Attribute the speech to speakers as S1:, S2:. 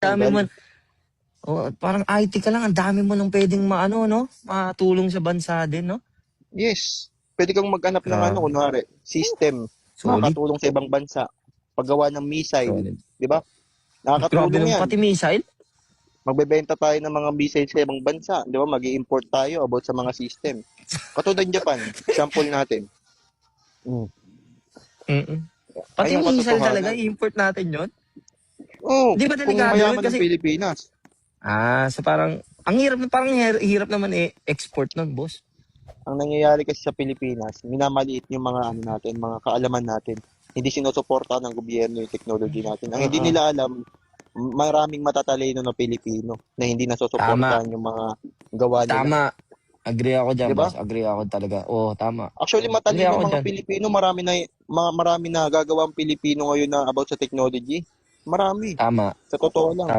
S1: dami mo,
S2: tanggal.
S1: parang IT ka lang, ang dami mo nang pwedeng maano, no? Matulong sa bansa din, no?
S2: Yes. Pwede kang mag-anak ng
S1: Grabe.
S2: kunwari, system.
S1: Solid.
S2: Makakatulong sa ibang bansa. Paggawa ng missile.
S1: Solid.
S2: Di ba?
S1: Grabe
S2: Nakakatulong
S1: nung
S2: yan.
S1: pati missile.
S2: Magbebenta tayo ng mga missile sa ibang bansa. Di ba? Mag-i-import tayo about sa mga system. Katulad ng Japan. Example natin. Mm.
S1: Mm. Pati
S2: Ay, yung
S1: missile talaga,
S2: katotohanan.
S1: i-import natin yon.
S2: Oo,
S1: Di ba
S2: kung
S1: delikado yun?
S2: mayaman ang
S1: Kasi,
S2: Pilipinas.
S1: so parang, ang hirap, parang hirap naman export nun, boss.
S2: Ang nangyayari kasi sa Pilipinas, minamaliit yung mga ano natin, mga kaalaman natin. Hindi sinusuporta ng gobyerno yung technology natin. Ang hindi
S1: Oo.
S2: nila alam, maraming matatalino na Pilipino na hindi
S1: Tama.
S2: nasusuportahan yung mga gawa nila.
S1: Tama. Agree ako dyan,
S2: Di ba?
S1: boss. Agree ako talaga. Oo, tama.
S2: Actually,
S1: Agree
S2: matalino
S1: ako
S2: mga
S1: dyan.
S2: Pilipino, marami na gagawang Pilipino ngayon na about sa technology. Marami.
S1: Tama.
S2: Sa totoo lang.